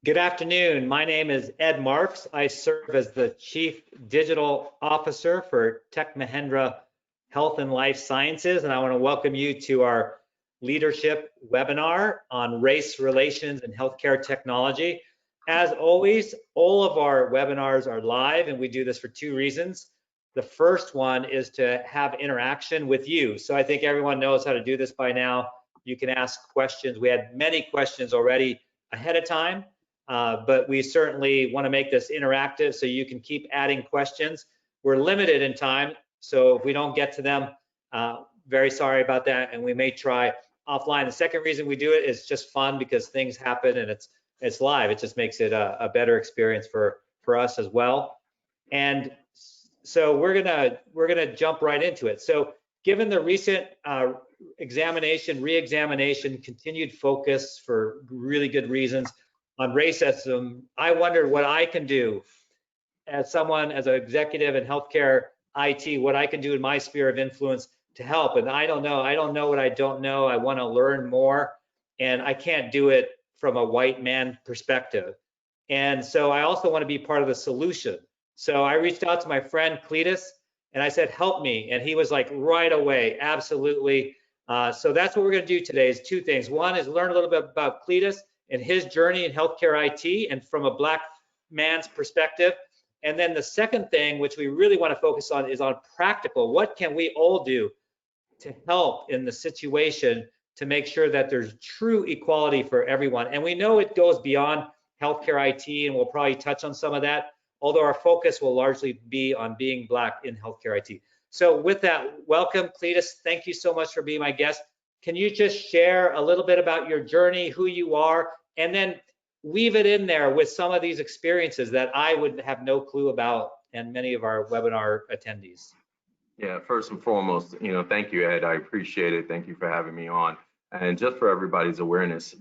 Good afternoon. My name is Ed Marx. I serve as the Chief Digital Officer for Tech Mahindra Health and Life Sciences, and I want to welcome you to our leadership webinar on race relations and healthcare technology. As always, all of our webinars are live, and we do this for two reasons. The first one is to have interaction with you. So I think everyone knows how to do this by now. You can ask questions. We had many questions already ahead of time. But we certainly want to make this interactive so you can keep adding questions. We're limited in time, so if we don't get to them, very sorry about that, and we may try offline. The second reason we do it is just fun because things happen and it's live. It just makes it a better experience for us as well. And so we're gonna jump right into it. So given the recent re-examination, continued focus for really good reasons on racism, I wondered what I can do as someone, as an executive in healthcare IT, what I can do in my sphere of influence to help. And I don't know what I don't know. I want to learn more, and I can't do it from a white man perspective. And so I also want to be part of the solution. So I reached out to my friend Cletis and I said, help me. And he was like, right away, absolutely. So that's what we're going to do today is two things. One is learn a little bit about Cletis and his journey in healthcare IT and from a black man's perspective. And then the second thing, which we really want to focus on, is on practical. What can we all do to help in the situation to make sure that there's true equality for everyone? And we know it goes beyond healthcare IT, and we'll probably touch on some of that, although our focus will largely be on being black in healthcare IT. So with that, welcome, Cletis. Thank you so much for being my guest. Can you just share a little bit about your journey, who you are, and then weave it in there with some of these experiences that I would have no clue about, and many of our webinar attendees? Yeah, first and foremost, thank you, Ed. I appreciate it. Thank you for having me on. And just for everybody's awareness,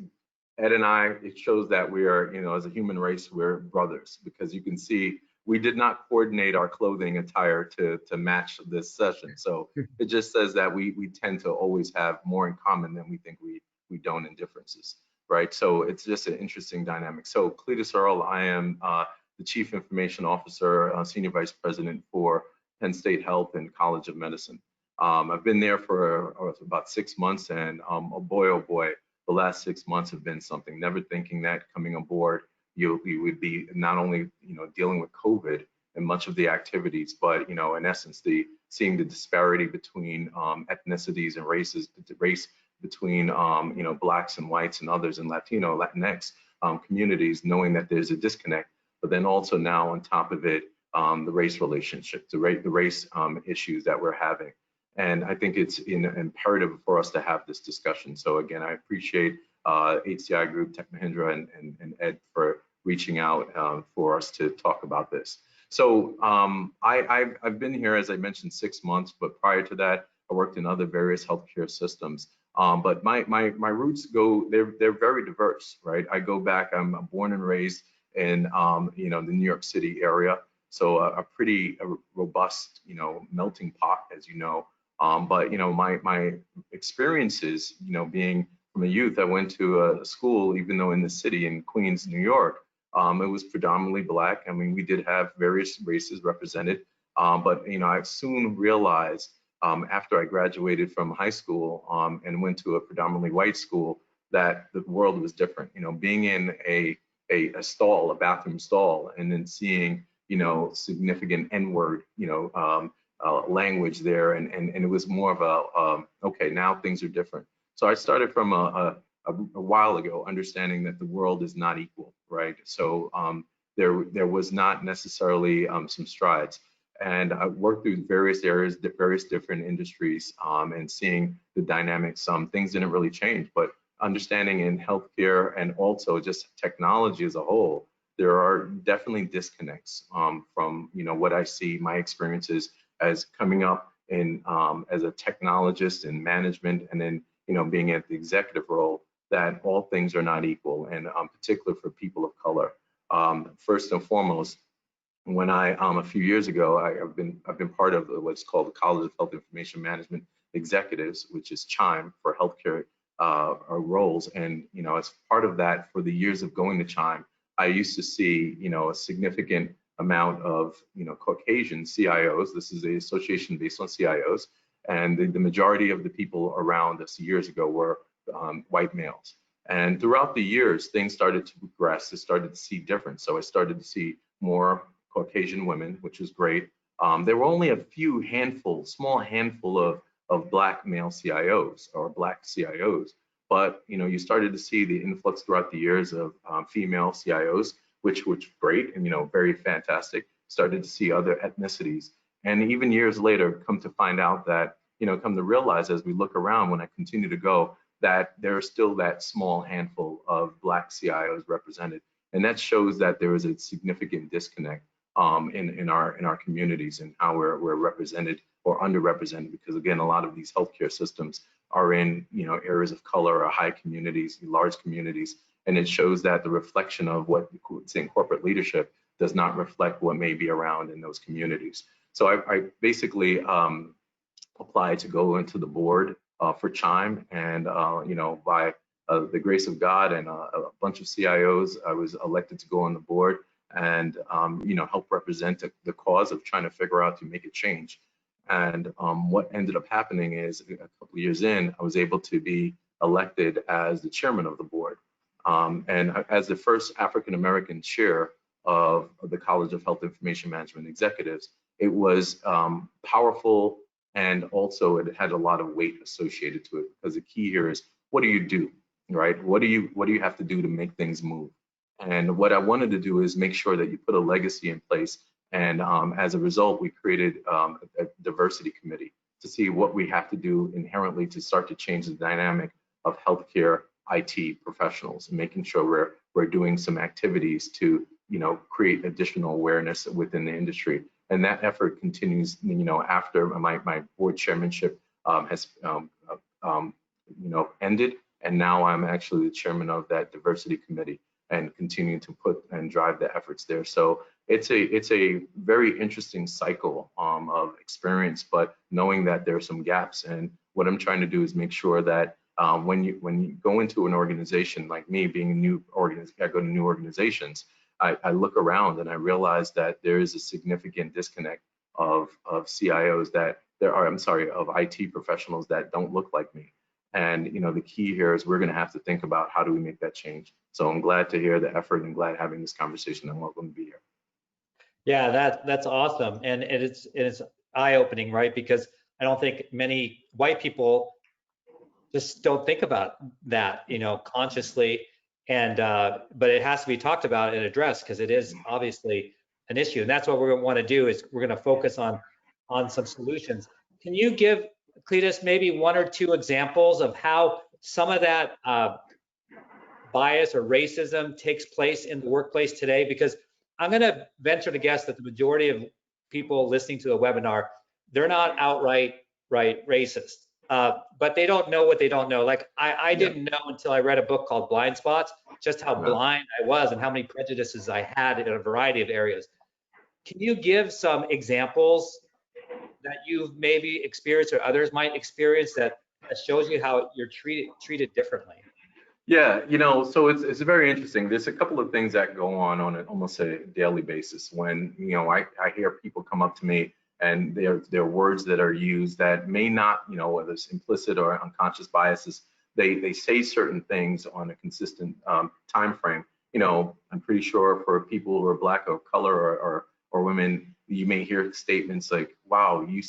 Ed and I, it shows that we are, as a human race, we're brothers, because you can see we did not coordinate our clothing attire to match this session. So it just says that we tend to always have more in common than we think we don't in differences, right? So it's just an interesting dynamic. So Cletis Earle, I am the Chief Information Officer, Senior Vice President for Penn State Health and College of Medicine. I've been there for about 6 months, and oh boy, the last 6 months have been something. Never thinking that coming aboard, you would be not only dealing with COVID and much of the activities, but in essence, seeing the disparity between ethnicities and race between blacks and whites and others and Latinx communities, knowing that there's a disconnect, but then also now on top of it, the race relationship, the race issues that we're having. And I think it's imperative for us to have this discussion. So again, I appreciate HCI Group, Tech Mahindra, and Ed for reaching out for us to talk about this. So I've been here, as I mentioned, 6 months, but prior to that, I worked in other various healthcare systems. But my roots they're very diverse, right? I go back, I'm born and raised in the New York City area. So a pretty robust, melting pot, as you know. But my experiences, being from a youth, I went to a school, even though in the city in Queens, New York, it was predominantly black. I mean, we did have various races represented, but I soon realized after I graduated from high school and went to a predominantly white school that the world was different. Being in a stall, a bathroom stall, and then seeing significant N-word, language there, and it was more of a okay, now things are different. So I started from a while ago, understanding that the world is not equal, right? So there was not necessarily some strides, and I worked through various areas, various different industries, and seeing the dynamics. Some things didn't really change, but understanding in healthcare and also just technology as a whole, there are definitely disconnects from what I see, my experiences as coming up in as a technologist in management, and then being at the executive role, that all things are not equal, and particular for people of color. First and foremost, when I a few years ago, I've been part of what's called the College of Health Information Management Executives, which is CHIME for healthcare roles, and as part of that, for the years of going to CHIME, I used to see, a significant amount of, Caucasian CIOs. This is a association based on CIOs, and the majority of the people around us years ago were white males. And throughout the years, things started to progress. I started to see difference. So I started to see more Caucasian women, which was great. There were only a small handful of Black male CIOs or Black CIOs. But you started to see the influx throughout the years of female CIOs, which was great and very fantastic. Started to see other ethnicities, and even years later, come to find out that come to realize as we look around when I continue to go that there is still that small handful of Black CIOs represented, and that shows that there is a significant disconnect in our communities and how we're represented or underrepresented, because again, a lot of these healthcare systems are in areas of color or high communities, large communities, and it shows that the reflection of what say in corporate leadership does not reflect what may be around in those communities. So I basically applied to go into the board for Chime, and by the grace of God and a bunch of CIOs, I was elected to go on the board and help represent the cause of trying to figure out to make a change. And what ended up happening is a couple of years in, I was able to be elected as the chairman of the board. And as the first African-American chair of the College of Health Information Management Executives, it was powerful, and also it had a lot of weight associated to it, because the key here is, what do you do, right? What do you have to do to make things move? And what I wanted to do is make sure that you put a legacy in place. And as a result, we created a diversity committee to see what we have to do inherently to start to change the dynamic of healthcare IT professionals, and making sure we're doing some activities to create additional awareness within the industry. And that effort continues after my board chairmanship has ended, and now I'm actually the chairman of that diversity committee and continue to put and drive the efforts there. So it's a very interesting cycle of experience, but knowing that there are some gaps, and what I'm trying to do is make sure that when you go into an organization like me, being a new organization, I go to new organizations, I look around and I realize that there is a significant disconnect of CIOs of IT professionals that don't look like me. And the key here is we're going to have to think about how do we make that change. So I'm glad to hear the effort and glad having this conversation, and welcome to be here. Yeah, that's awesome, and it's eye-opening, right? Because I don't think many white people just don't think about that, consciously, and but it has to be talked about and addressed, because it is obviously an issue, and that's what we're going to want to do, is we're going to focus on some solutions. Can you give, Cletis, maybe one or two examples of how some of that bias or racism takes place in the workplace today? Because I'm going to venture to guess that the majority of people listening to the webinar, they're not outright racist, but they don't know what they don't know. Like I didn't know until I read a book called Blind Spots, just how blind I was and how many prejudices I had in a variety of areas. Can you give some examples that you've maybe experienced or others might experience that shows you how you're treated differently? Yeah, so it's very interesting. There's a couple of things that go on almost a daily basis when, I hear people come up to me, and there are words that are used that may not, whether it's implicit or unconscious biases, they say certain things on a consistent time frame. I'm pretty sure for people who are Black or color or women, you may hear statements like, "Wow, you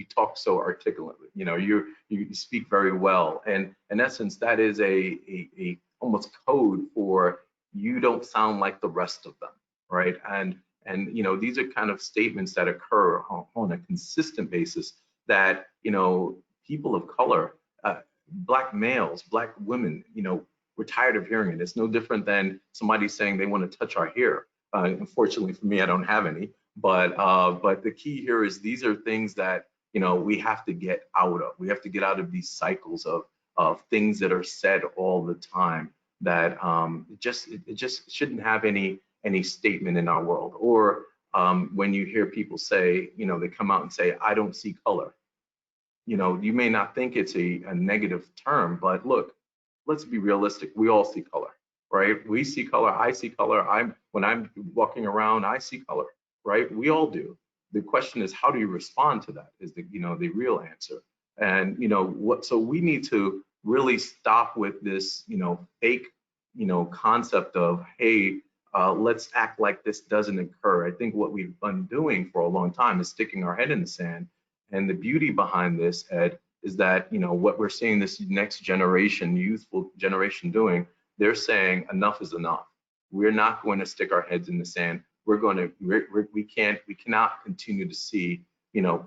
talk so articulately. You speak very well." And in essence, that is a almost code for you don't sound like the rest of them, right? And these are kind of statements that occur on a consistent basis that people of color, Black males, Black women, we're tired of hearing it. It's no different than somebody saying they want to touch our hair. Unfortunately for me, I don't have any. But the key here is these are things that we have to get out of. We have to get out of these cycles of things that are said all the time that it just shouldn't have any statement in our world. Or when you hear people say, they come out and say, "I don't see color." You may not think it's a negative term, but look, let's be realistic. We all see color. right? We see color, I see color. When I'm walking around, I see color, right? We all do. The question is, how do you respond to that? Is the the real answer. And so we need to really stop with this fake concept of, hey, let's act like this doesn't occur. I think what we've been doing for a long time is sticking our head in the sand. And the beauty behind this, Ed, is that what we're seeing this next generation, youthful generation doing, they're saying enough is enough. We're not going to stick our heads in the sand. We cannot continue to see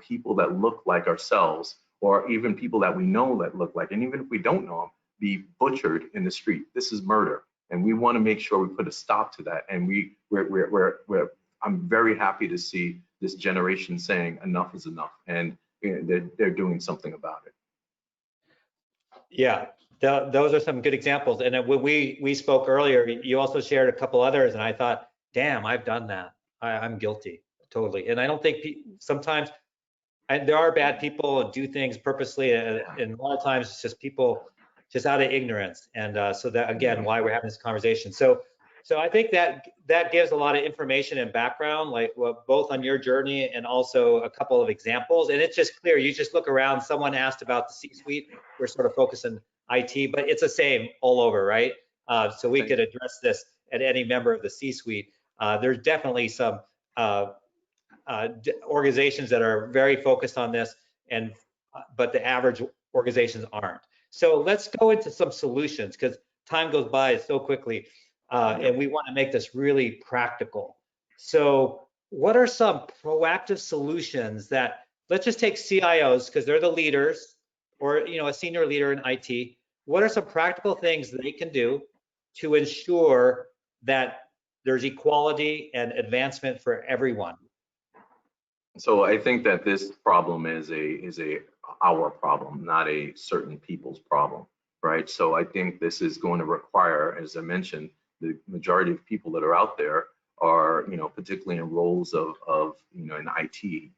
people that look like ourselves, or even people that we know that look like, and even if we don't know them, be butchered in the street. This is murder, and we want to make sure we put a stop to that. And I'm very happy to see this generation saying enough is enough, and they're doing something about it. Yeah, those are some good examples. And then when we spoke earlier, you also shared a couple others, and I thought, damn, I've done that. I'm guilty, totally. And I don't think sometimes, and there are bad people who do things purposely, and a lot of times it's just people just out of ignorance. And so that, again, why we're having this conversation. So I think that gives a lot of information and background, like both on your journey and also a couple of examples. And it's just clear. You just look around. Someone asked about the C-suite. We're sort of focusing IT, but it's the same all over, right? So we could address this at any member of the C-suite. There's definitely some organizations that are very focused on this, but the average organizations aren't. So let's go into some solutions, because time goes by so quickly, and we want to make this really practical. So what are some proactive solutions that, let's just take CIOs, because they're the leaders, or a senior leader in IT. What are some practical things that they can do to ensure that there's equality and advancement for everyone? So I think that this problem is our problem, not a certain people's problem, right? So I think this is going to require, as I mentioned, the majority of people that are out there are, particularly in roles of in IT,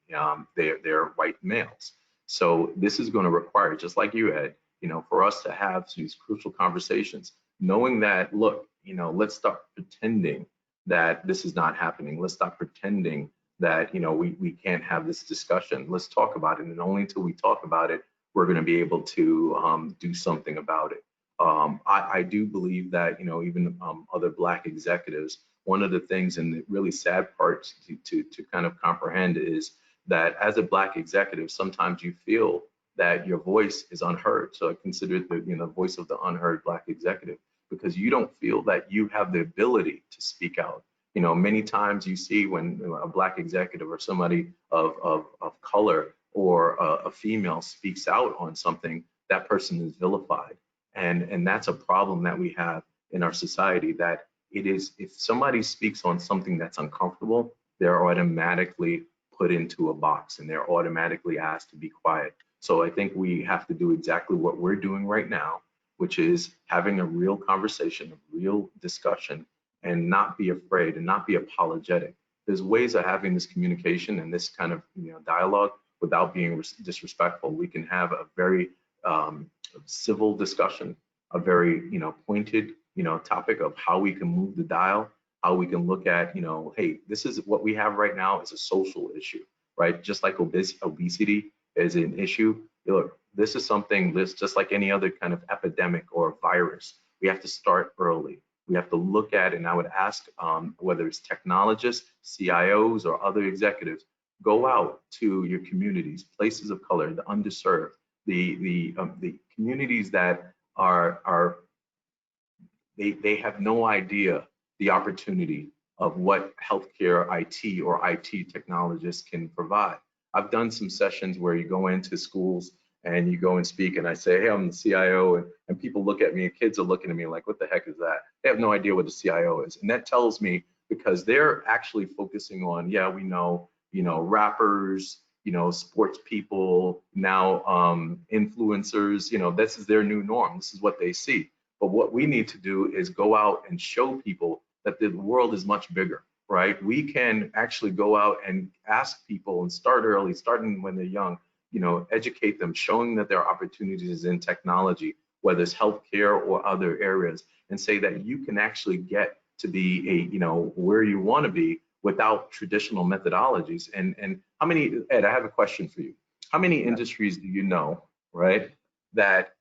they're white males. So this is going to require, just like you had, for us to have these crucial conversations, knowing that, look, let's stop pretending that this is not happening. Let's stop pretending that we can't have this discussion. Let's talk about it, and only until we talk about it, we're going to be able to do something about it. I do believe that even other Black executives, one of the things and the really sad parts to kind of comprehend is that as a Black executive, sometimes you feel that your voice is unheard. So I consider it the voice of the unheard Black executive, because you don't feel that you have the ability to speak out. Many times you see when a Black executive or somebody of color or a female speaks out on something, that person is vilified. And that's a problem that we have in our society, that it is, if somebody speaks on something that's uncomfortable, they're automatically put into a box and they're automatically asked to be quiet. So I think we have to do exactly what we're doing right now, which is having a real conversation, a real discussion, and not be afraid and not be apologetic. There's ways of having this communication and this kind of dialogue without being disrespectful. We can have a very civil discussion, a very pointed topic of how we can move the dial, how we can look at hey, this is what we have right now is a social issue, right? Just like obesity is an issue. Look, this is something that's just like any other kind of epidemic or virus. We have to start early. We have to look at, and I would ask whether it's technologists, CIOs, or other executives, go out to your communities, places of color, the underserved, the communities that they have no idea the opportunity of what healthcare IT or IT technologists can provide. I've done some sessions where you go into schools and you go and speak, and I say, hey, I'm the CIO, and people look at me, and kids are looking at me like, what the heck is that? They have no idea what the CIO is. And that tells me, because they're actually focusing on, yeah, we know, rappers, sports people, now influencers, this is their new norm. This is what they see. But what we need to do is go out and show people that the world is much bigger, right? We can actually go out and ask people and start early, starting when they're young, educate them, showing that there are opportunities in technology. whether it's healthcare or other areas, and say that you can actually get to be where you want to be without traditional methodologies. And how many, Ed, I have a question for you. How many industries do you know, right, that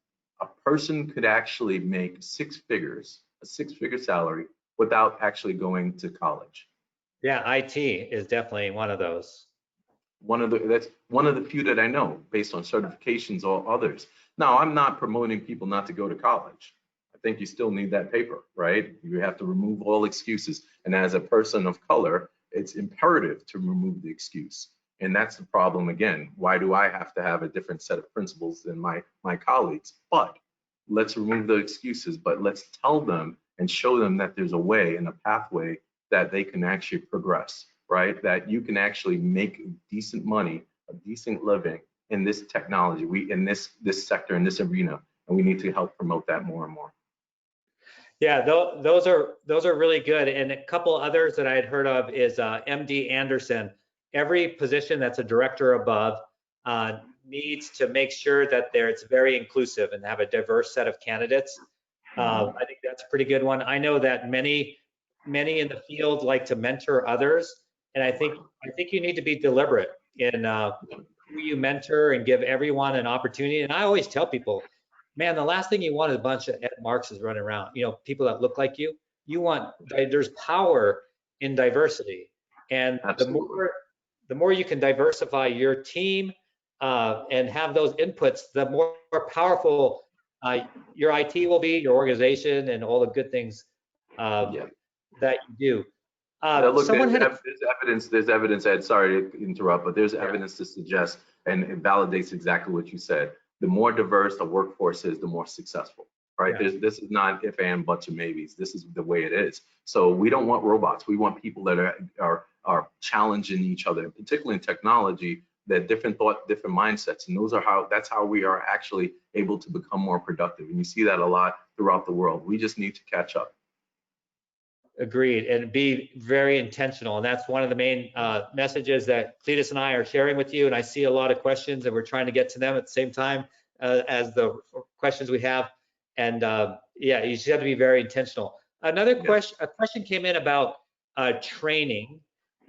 a person could actually make a six-figure salary without actually going to college? Yeah, IT is definitely one of those. That's one of the few that I know based on certifications or others. Now, I'm not promoting people not to go to college. I think you still need that paper, right? You have to remove all excuses. And as a person of color, it's imperative to remove the excuse. And that's the problem again. Why do I have to have a different set of principles than my colleagues? But let's remove the excuses, but let's tell them and show them that there's a way and a pathway that they can actually progress, right? That you can actually make decent money, a decent living in this technology, in this sector, in this arena, and we need to help promote that more and more. Yeah, those are really good. And a couple others that I had heard of is MD Anderson. Every position that's a director above needs to make sure that it's very inclusive and have a diverse set of candidates. I think that's a pretty good one. I know that many in the field like to mentor others, and I think you need to be deliberate in who you mentor and give everyone an opportunity. And I always tell people, man, the last thing you want is a bunch of Ed Marxes running around, people that look like you. You want, there's power in diversity. And Absolutely. the more you can diversify your team and have those inputs, the more powerful your IT will be, your organization, and all the good things Yeah. that you do. Look, Someone had there's evidence, Ed, sorry to interrupt, but there's evidence to suggest, and it validates exactly what you said. The more diverse the workforce is, the more successful, right? Yeah. This is not if and buts or maybes. This is the way it is. So we don't want robots. We want people that are challenging each other, particularly in technology, that different thought, different mindsets, and that's how we are actually able to become more productive. And you see that a lot throughout the world. We just need to catch up. Agreed, and be very intentional. And that's one of the main messages that Cletis and I are sharing with you. And I see a lot of questions, and we're trying to get to them at the same time as the questions we have. And yeah, you just have to be very intentional. Another question, a question came in about training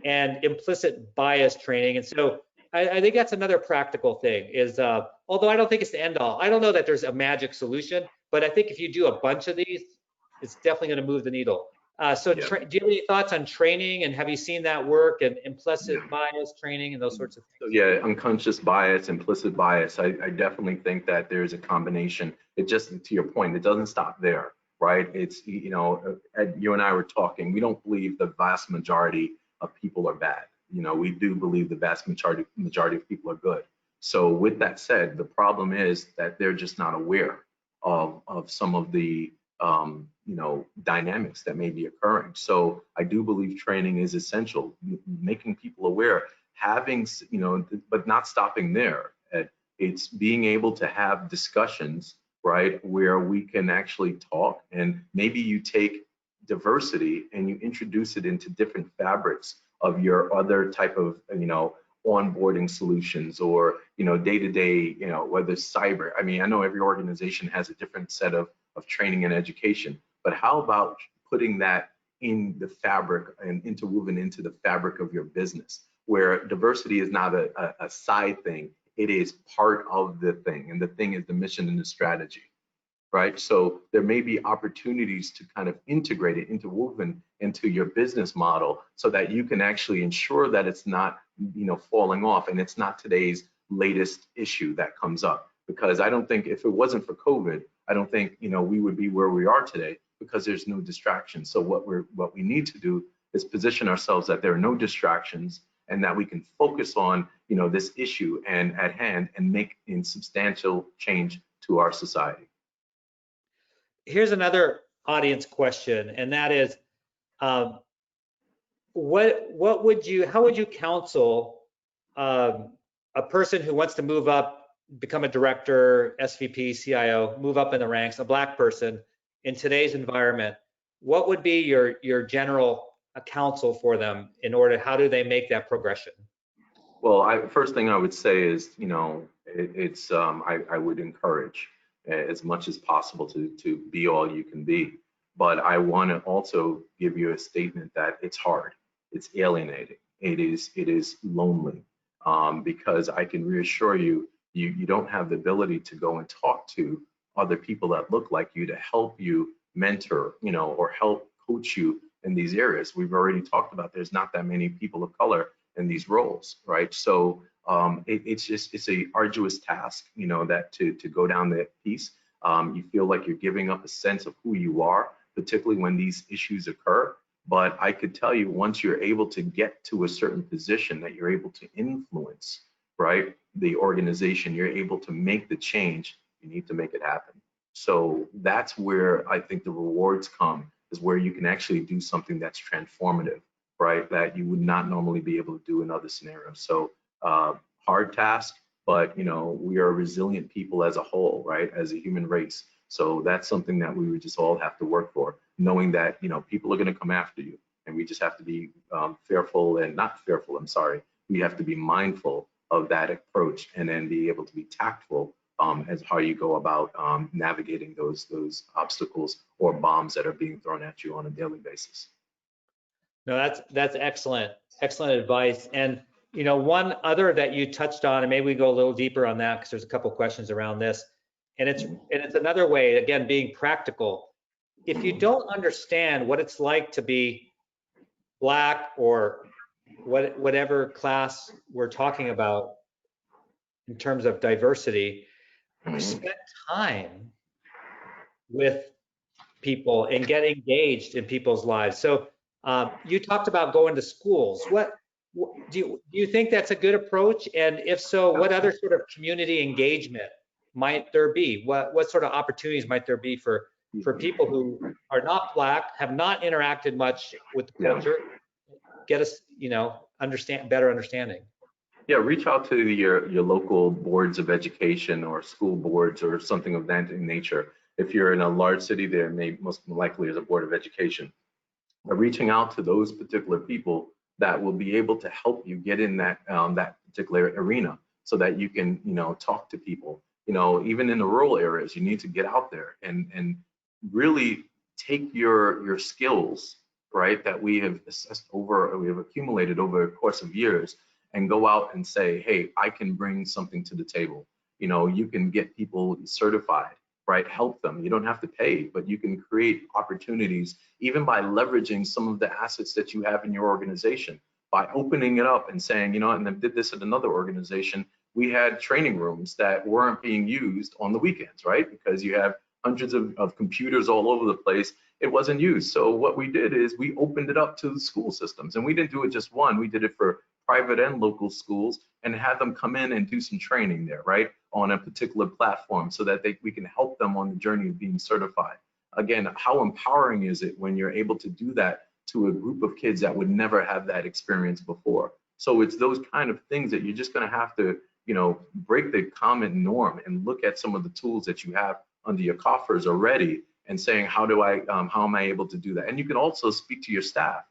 and implicit bias training. And so I think that's another practical thing is, although I don't think it's the end all, I don't know that there's a magic solution, but I think if you do a bunch of these, it's definitely going to move the needle. Do you have any thoughts on training, and have you seen that work, and implicit bias training and those sorts of things? So yeah, unconscious bias, implicit bias. I definitely think that there's a combination. It just, to your point, it doesn't stop there, right? It's, Ed, you and I were talking, we don't believe the vast majority of people are bad. We do believe the vast majority of people are good. So with that said, the problem is that they're just not aware of some of the dynamics that may be occurring. So I do believe training is essential, making people aware, having, but not stopping there. It's being able to have discussions, right, where we can actually talk, and maybe you take diversity and you introduce it into different fabrics of your other type of, onboarding solutions, or, day-to-day, whether it's cyber. I mean, I know every organization has a different set of training and education, but how about putting that in the fabric and interwoven into the fabric of your business, where diversity is not a side thing, it is part of the thing, and the thing is the mission and the strategy, right? So there may be opportunities to kind of integrate it, interwoven into your business model, so that you can actually ensure that it's not, falling off, and it's not today's latest issue that comes up. Because I don't think, if it wasn't for COVID, I don't think, we would be where we are today, because there's no distractions. So what we need to do is position ourselves that there are no distractions, and that we can focus on, this issue and at hand, and make substantial change to our society. Here's another audience question, and that is, how would you counsel a person who wants to move up, become a director, SVP, CIO, move up in the ranks, a Black person in today's environment? What would be your general counsel for them how do they make that progression? Well, first thing I would say is, I would encourage as much as possible to be all you can be. But I want to also give you a statement that it's hard, it's alienating, it is lonely, because I can reassure you, you don't have the ability to go and talk to other people that look like you to help you mentor, or help coach you in these areas. We've already talked about there's not that many people of color in these roles, right? So it's a arduous task, that to go down that piece. You feel like you're giving up a sense of who you are, particularly when these issues occur. But I could tell you, once you're able to get to a certain position that you're able to influence, right, the organization, you're able to make the change, you need to make it happen. So that's where I think the rewards come, is where you can actually do something that's transformative, right, that you would not normally be able to do in other scenarios. So hard task, but we are resilient people as a whole, right, as a human race. So that's something that we would just all have to work for, knowing that people are going to come after you, and we just have to be fearful, and not fearful, I'm sorry, we have to be mindful of that approach, and then be able to be tactful as how you go about navigating those obstacles or bombs that are being thrown at you on a daily basis. No, that's excellent advice. And one other that you touched on, and maybe we go a little deeper on that because there's a couple of questions around this, and it's another way, again, being practical. If you don't understand what it's like to be Black or whatever class we're talking about in terms of diversity, spend time with people and get engaged in people's lives. So you talked about going to schools. What do you think that's a good approach? And if so, what other sort of community engagement might there be? What sort of opportunities might there be for people who are not Black, have not interacted much with the culture, get us, better understanding? Yeah, reach out to your local boards of education or school boards or something of that nature. If you're in a large city, there may most likely is a board of education. But reaching out to those particular people that will be able to help you get in that that particular arena, so that you can talk to people. Even in the rural areas, you need to get out there and really take your skills, right, that we have accumulated over a course of years, and go out and say, hey, I can bring something to the table. You can get people certified, right? Help them. You don't have to pay, but you can create opportunities even by leveraging some of the assets that you have in your organization, by opening it up and saying, and I did this at another organization. We had training rooms that weren't being used on the weekends, right? Because you have hundreds of computers all over the place. It wasn't used. So what we did is we opened it up to the school systems, and we didn't do it just one. We did it for private and local schools, and had them come in and do some training there, right, on a particular platform, so that we can help them on the journey of being certified. Again, how empowering is it when you're able to do that to a group of kids that would never have that experience before? So it's those kind of things that you're just going to have to, break the common norm and look at some of the tools that you have under your coffers already, and saying, how am I able to do that? And you can also speak to your staff.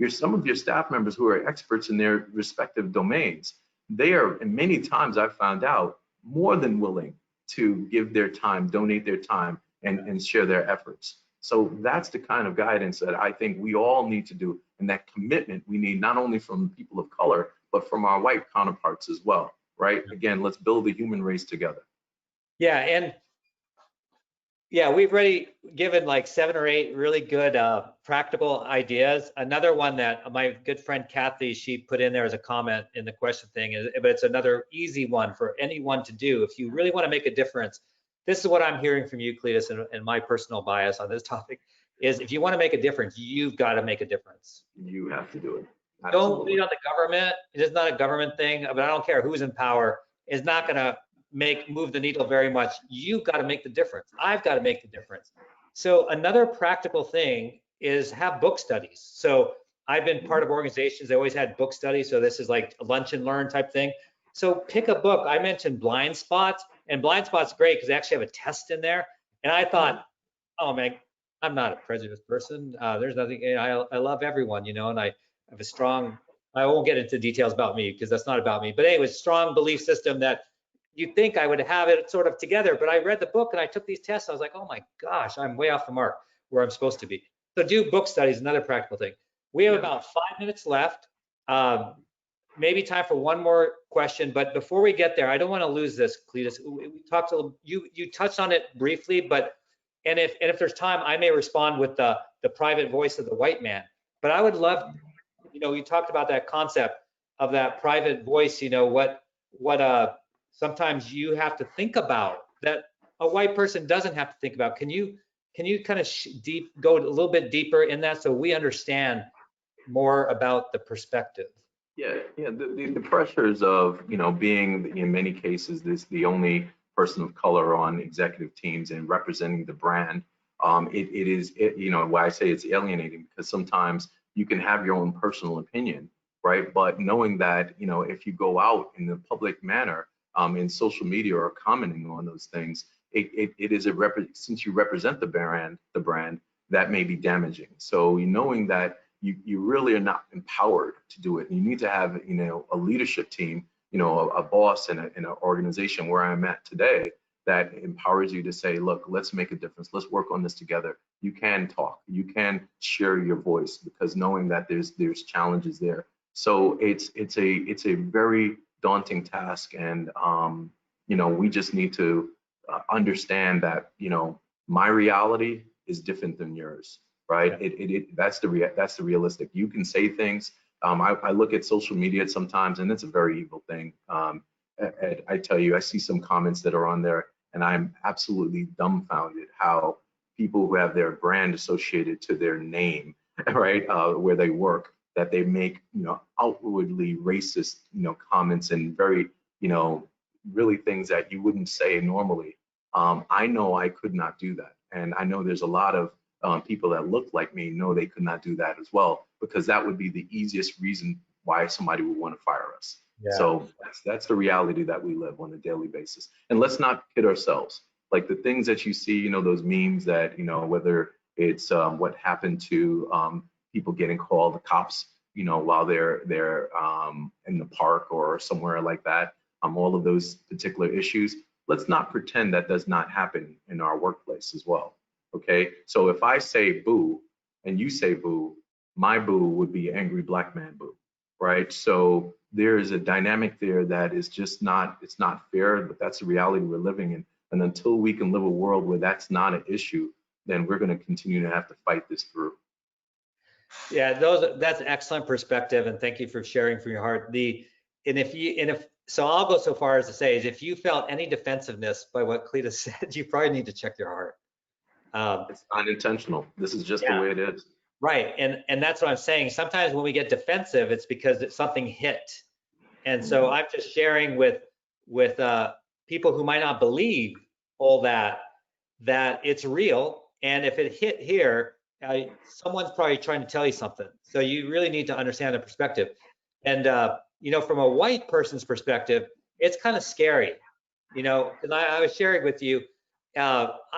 Some of your staff members who are experts in their respective domains, they are, and many times I've found out, more than willing to give their time, donate their time, and share their efforts. So that's the kind of guidance that I think we all need to do, and that commitment we need not only from people of color, but from our white counterparts as well, right? Again, let's build the human race together. Yeah, and we've already given like 7 or 8 really good practical ideas. Another one that my good friend Kathy, she put in there as a comment in the question thing, but it's another easy one for anyone to do if you really want to make a difference. This is what I'm hearing from you, Cletis, and my personal bias on this topic is, if you want to make a difference, you've got to make a difference. You have to do it. Absolutely. Don't lean on the government. It is not a government thing, but I don't care who's in power. It's not going to move the needle very much. You've got to make the difference. I've got to make the difference. So another practical thing is have book studies. So I've been part of organizations that always had book studies. So this is like a lunch and learn type thing. So pick a book. I mentioned Blind Spots, and Blind Spots is great because they actually have a test in there. And I thought, oh man, I'm not a prejudiced person. There's nothing, I love everyone, and I have a strong, I won't get into details about me because that's not about me. But anyway, strong belief system that you'd think I would have it sort of together, but I read the book and I took these tests. I was like, oh my gosh, I'm way off the mark where I'm supposed to be. So do book studies, another practical thing. We have about 5 minutes left. Maybe time for one more question, but before we get there, I don't want to lose this, Cletis. We talked a little, you touched on it briefly, but and if there's time, I may respond with the private voice of the white man. But I would love, you talked about that concept of that private voice. What sometimes you have to think about that a white person doesn't have to think about. Can you kind of go a little bit deeper in that so we understand more about the perspective? Yeah. The pressures of being in many cases the only person of color on executive teams and representing the brand. It is why I say it's alienating, because sometimes you can have your own personal opinion, right? But knowing that if you go out in the public manner in social media or commenting on those things, it is since you represent the brand, that may be damaging. So knowing that you really are not empowered to do it. You need to have a leadership team, a boss in an organization where I'm at today that empowers you to say, look, let's make a difference. Let's work on this together. You can talk, you can share your voice, because knowing that there's challenges there. So it's a very daunting task, and we just need to understand that my reality is different than yours. Right? That's the realistic. You can say things. I look at social media sometimes, and it's a very evil thing. I tell you, I see some comments that are on there, and I'm absolutely dumbfounded how people who have their brand associated to their name, right, where they work, that they make outwardly racist comments and very really things that you wouldn't say normally. I know I could not do that, and I know there's a lot of people that look like me know they could not do that as well, because that would be the easiest reason why somebody would want to fire us. Yeah. So that's the reality that we live on a daily basis. And let's not kid ourselves. Like the things that you see, those memes that, whether it's what happened to people getting called the cops, while they're in the park or somewhere like that, all of those particular issues, let's not pretend that does not happen in our workplace as well. Okay, so if I say boo and you say boo, my boo would be angry black man boo, right? So there is a dynamic there that is just it's not fair, but that's the reality we're living in. And until we can live a world where that's not an issue, then we're going to continue to have to fight this through. Yeah, that's excellent perspective, and thank you for sharing from your heart. So I'll go so far as to say is if you felt any defensiveness by what Cletis said, you probably need to check your heart. It's not intentional. This is just the way it is. Right, and that's what I'm saying. Sometimes when we get defensive, it's because something hit. And so I'm just sharing with people who might not believe all that it's real. And if it hit here, someone's probably trying to tell you something. So you really need to understand the perspective. And from a white person's perspective, it's kind of scary. And I was sharing with you.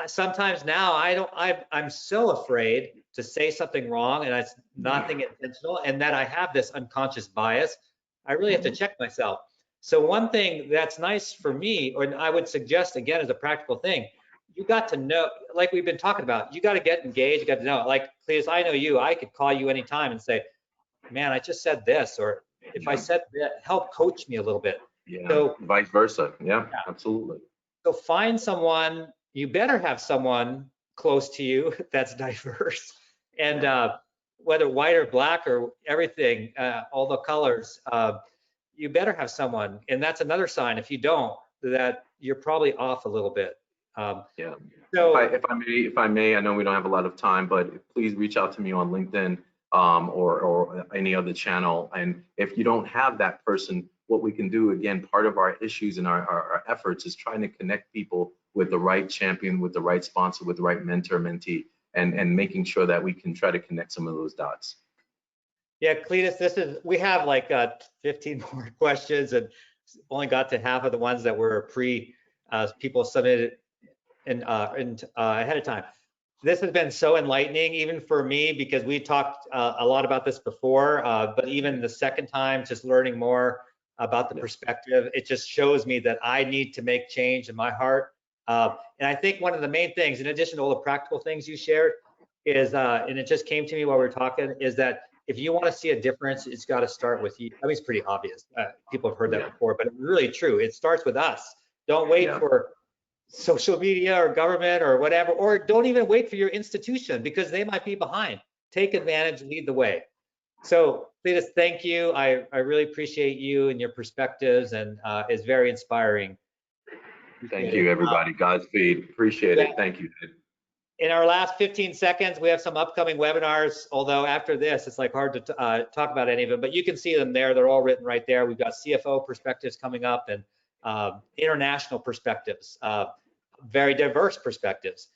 Sometimes now I'm so afraid to say something wrong, and it's nothing intentional, and that I have this unconscious bias. I really have to check myself. So one thing that's nice for me, or I would suggest again as a practical thing, you got to know, like we've been talking about, you got to get engaged, you got to know, like, please, I know you, I could call you anytime and say, man, I just said this, or if I said that, help coach me a little bit. Yeah, so, vice versa. Yeah, absolutely. So find someone, you better have someone close to you that's diverse, and whether white or black or everything, all the colors, you better have someone. And that's another sign, if you don't, that you're probably off a little bit. Yeah. So if I may, I know we don't have a lot of time, but please reach out to me on LinkedIn or any other channel. And if you don't have that person, what we can do, again, part of our issues and our efforts is trying to connect people with the right champion, with the right sponsor, with the right mentor, mentee, and making sure that we can try to connect some of those dots. Yeah, Cletis, we have like 15 more questions, and only got to half of the ones that were people submitted ahead of time. This has been so enlightening, even for me, because we talked a lot about this before, but even the second time, just learning more about the perspective. It just shows me that I need to make change in my heart. And I think one of the main things, in addition to all the practical things you shared, is, and it just came to me while we were talking, is that if you want to see a difference, it's got to start with you. I mean, it's pretty obvious. People have heard that before, but it's really true. It starts with us. Don't wait for social media or government or whatever, or don't even wait for your institution because they might be behind. Take advantage, lead the way. So Cletis, thank you. I really appreciate you and your perspectives, and it's very inspiring. Thank you, everybody. Godspeed. Appreciate it. Thank you. In our last 15 seconds, we have some upcoming webinars, although after this, it's like hard to talk about any of them, but you can see them there. They're all written right there. We've got CFO perspectives coming up and international perspectives, very diverse perspectives.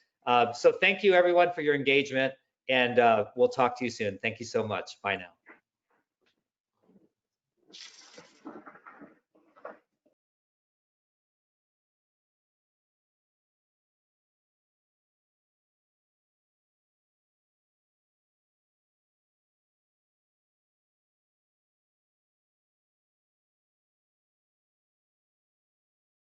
So thank you, everyone, for your engagement, and we'll talk to you soon. Thank you so much. Bye now.